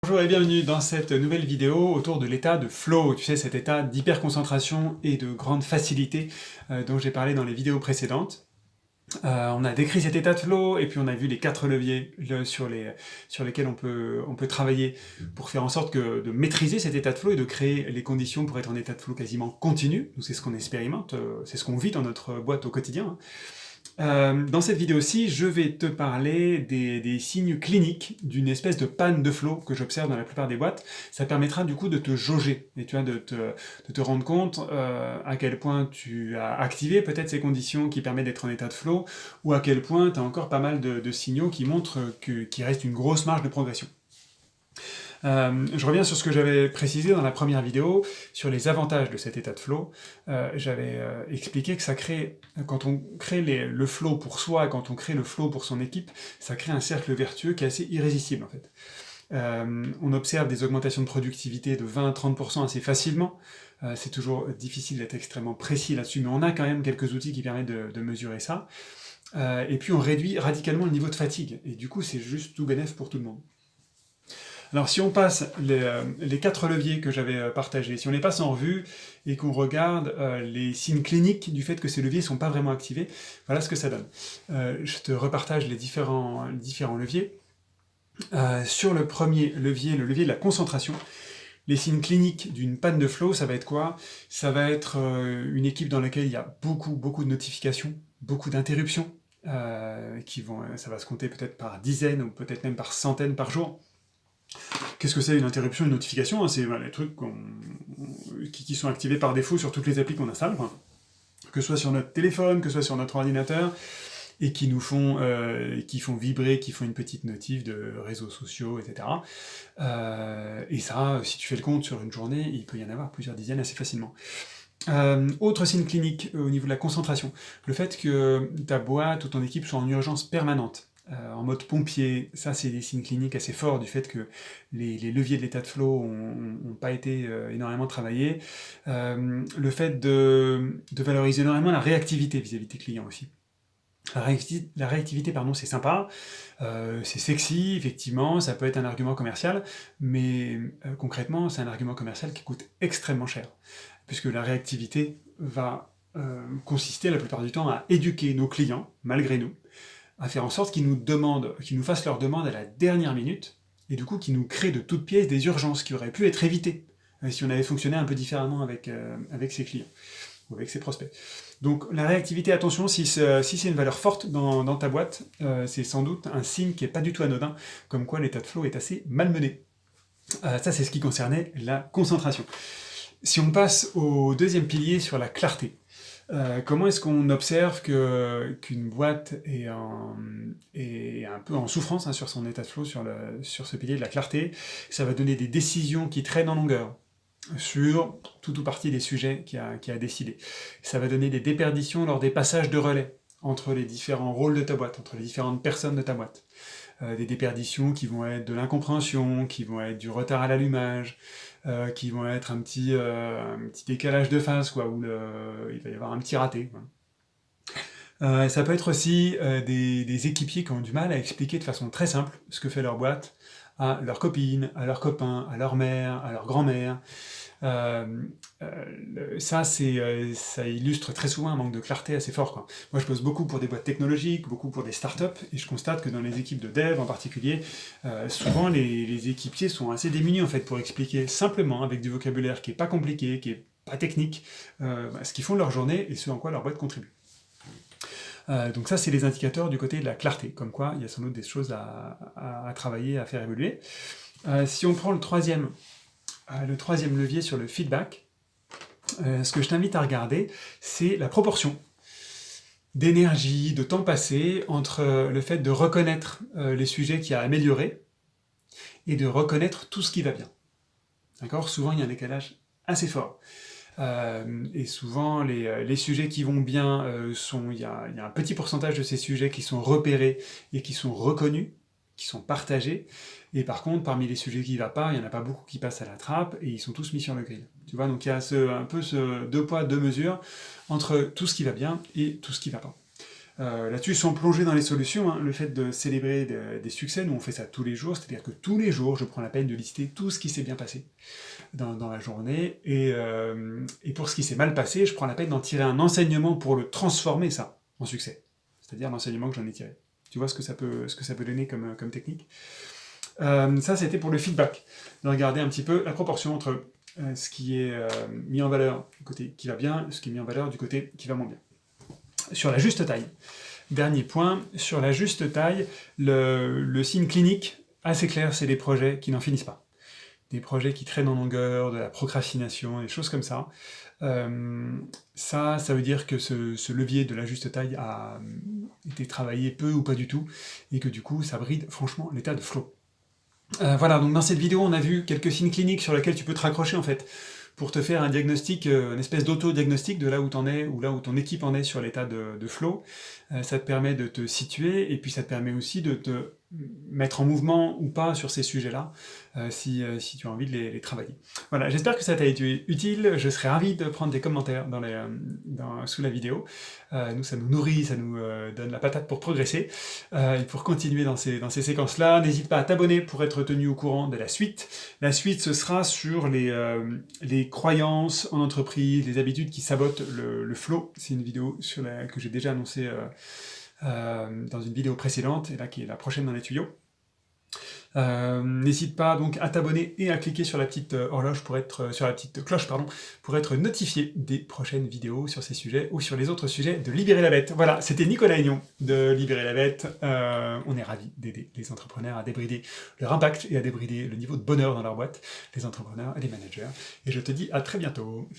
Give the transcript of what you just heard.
Bonjour et bienvenue dans cette nouvelle vidéo autour de l'état de flow, tu sais, cet état d'hyperconcentration et de grande facilité dont j'ai parlé dans les vidéos précédentes. On a décrit cet état de flow et puis on a vu les 4 leviers sur lesquels on peut travailler pour faire en sorte de maîtriser cet état de flow et de créer les conditions pour être en état de flow quasiment continu. C'est ce qu'on expérimente, c'est ce qu'on vit dans notre boîte au quotidien, hein. Dans cette vidéo-ci, je vais te parler des signes cliniques d'une espèce de panne de flow que j'observe dans la plupart des boîtes. Ça permettra du coup de te jauger, et tu vois, de te rendre compte à quel point tu as activé peut-être ces conditions qui permettent d'être en état de flow, ou à quel point tu as encore pas mal de signaux qui montrent qu'il reste une grosse marge de progression. Je reviens sur ce que j'avais précisé dans la première vidéo, sur les avantages de cet état de flow. J'avais expliqué que ça crée, quand on crée le flow pour soi, quand on crée le flow pour son équipe, ça crée un cercle vertueux qui est assez irrésistible en fait. On observe des augmentations de productivité de 20 à 30% assez facilement. C'est toujours difficile d'être extrêmement précis là-dessus, mais on a quand même quelques outils qui permettent de mesurer ça. Et puis on réduit radicalement le niveau de fatigue, et du coup c'est juste tout bénef pour tout le monde. Alors si on passe les 4 leviers que j'avais partagés, si on les passe en revue et qu'on regarde les signes cliniques du fait que ces leviers ne sont pas vraiment activés, voilà ce que ça donne. Je te repartage les différents leviers. Sur le premier levier, le levier de la concentration, les signes cliniques d'une panne de flow, ça va être quoi? Ça va être une équipe dans laquelle il y a beaucoup de notifications, beaucoup d'interruptions, ça va se compter peut-être par dizaines ou peut-être même par centaines par jour. Qu'est-ce que c'est une interruption, une notification? C'est les trucs qui sont activés par défaut sur toutes les applis qu'on installe, quoi. Que ce soit sur notre téléphone, que ce soit sur notre ordinateur, et qui font vibrer, qui font une petite notif de réseaux sociaux, etc. Et ça, si tu fais le compte sur une journée, il peut y en avoir plusieurs dizaines assez facilement. Autre signe clinique au niveau de la concentration, le fait que ta boîte ou ton équipe soit en urgence permanente. En mode pompier, ça c'est des signes cliniques assez forts du fait que les leviers de l'état de flow n'ont pas été énormément travaillés. Le fait de valoriser énormément la réactivité vis-à-vis de tes clients aussi. La réactivité, pardon, c'est sympa, c'est sexy, effectivement, ça peut être un argument commercial, mais concrètement, c'est un argument commercial qui coûte extrêmement cher, puisque la réactivité va consister la plupart du temps à éduquer nos clients, malgré nous, à faire en sorte qu'ils nous fassent leurs demandes à la dernière minute, et du coup qu'ils nous créent de toutes pièces des urgences qui auraient pu être évitées si on avait fonctionné un peu différemment avec ses clients, ou avec ses prospects. Donc la réactivité, attention, si c'est une valeur forte dans ta boîte, c'est sans doute un signe qui n'est pas du tout anodin, comme quoi l'état de flow est assez malmené. Ça c'est ce qui concernait la concentration. Si on passe au deuxième pilier sur la clarté, comment est-ce qu'on observe qu'une boîte est un peu en souffrance sur son état de flow, sur ce pilier de la clarté? Ça va donner des décisions qui traînent en longueur sur tout ou partie des sujets qu'il a décidé. Ça va donner des déperditions lors des passages de relais entre les différents rôles de ta boîte, entre les différentes personnes de ta boîte. Des déperditions qui vont être de l'incompréhension, qui vont être du retard à l'allumage, qui vont être un petit décalage de phase, quoi, où il va y avoir un petit raté, quoi. Ça peut être aussi des équipiers qui ont du mal à expliquer de façon très simple ce que fait leur boîte à leurs copines, à leurs copains, à leur mère, à leur grand-mère. Ça illustre très souvent un manque de clarté assez fort, quoi. Moi, je bosse beaucoup pour des boîtes technologiques, beaucoup pour des startups, et je constate que dans les équipes de dev en particulier, souvent les équipiers sont assez démunis en fait pour expliquer simplement, avec du vocabulaire qui est pas compliqué, qui est pas technique, ce qu'ils font de leur journée et ce en quoi leur boîte contribue. Donc ça, c'est les indicateurs du côté de la clarté, comme quoi il y a sans doute des choses à travailler, à faire évoluer. Si on prend le troisième levier sur le feedback, ce que je t'invite à regarder, c'est la proportion d'énergie, de temps passé entre le fait de reconnaître les sujets qu'il y a à améliorer et de reconnaître tout ce qui va bien. D'accord ? Souvent, il y a un décalage assez fort. Et souvent, les sujets qui vont bien, il y a un petit pourcentage de ces sujets qui sont repérés et qui sont reconnus, qui sont partagés, et par contre, parmi les sujets qui ne vont pas, il n'y en a pas beaucoup qui passent à la trappe, et ils sont tous mis sur le grill. Tu vois, donc il y a un peu ce deux poids, deux mesures, entre tout ce qui va bien et tout ce qui ne va pas. Là-dessus, sans plonger dans les solutions, hein, le fait de célébrer des succès, nous on fait ça tous les jours, c'est-à-dire que tous les jours, je prends la peine de lister tout ce qui s'est bien passé dans la journée, et pour ce qui s'est mal passé, je prends la peine d'en tirer un enseignement pour le transformer ça en succès, c'est-à-dire l'enseignement que j'en ai tiré. Tu vois ce que ça peut donner comme technique. Ça, c'était pour le feedback, de regarder un petit peu la proportion entre ce qui est mis en valeur du côté qui va bien, et ce qui est mis en valeur du côté qui va moins bien. Sur la juste taille. Dernier point, sur la juste taille, le signe clinique assez clair, c'est les projets qui n'en finissent pas. Des projets qui traînent en longueur, de la procrastination, des choses comme ça. Ça veut dire que ce levier de la juste taille a été travaillé peu ou pas du tout, et que du coup, ça bride franchement l'état de flow. Voilà, donc dans cette vidéo, on a vu quelques signes cliniques sur lesquels tu peux te raccrocher en fait, pour te faire un diagnostic, une espèce d'auto-diagnostic de là où t'en es, ou là où ton équipe en est sur l'état de flow. Ça te permet de te situer, et puis ça te permet aussi de te mettre en mouvement ou pas sur ces sujets-là, si tu as envie de les travailler. Voilà, j'espère que ça t'a été utile, je serais ravi de prendre des commentaires sous la vidéo. Nous, ça nous nourrit, ça nous donne la patate pour progresser, et pour continuer dans ces séquences-là. N'hésite pas à t'abonner pour être tenu au courant de la suite. La suite, ce sera sur les croyances en entreprise, les habitudes qui sabotent le flow. C'est une vidéo que j'ai déjà annoncée dans une vidéo précédente, et là qui est la prochaine dans les tuyaux. N'hésite pas donc à t'abonner et à cliquer sur la petite horloge sur la petite cloche pour être notifié des prochaines vidéos sur ces sujets ou sur les autres sujets de Libérer la Bête. Voilà, c'était Nicolas Aignan de Libérer la Bête. On est ravis d'aider les entrepreneurs à débrider leur impact et à débrider le niveau de bonheur dans leur boîte, les entrepreneurs et les managers. Et je te dis à très bientôt.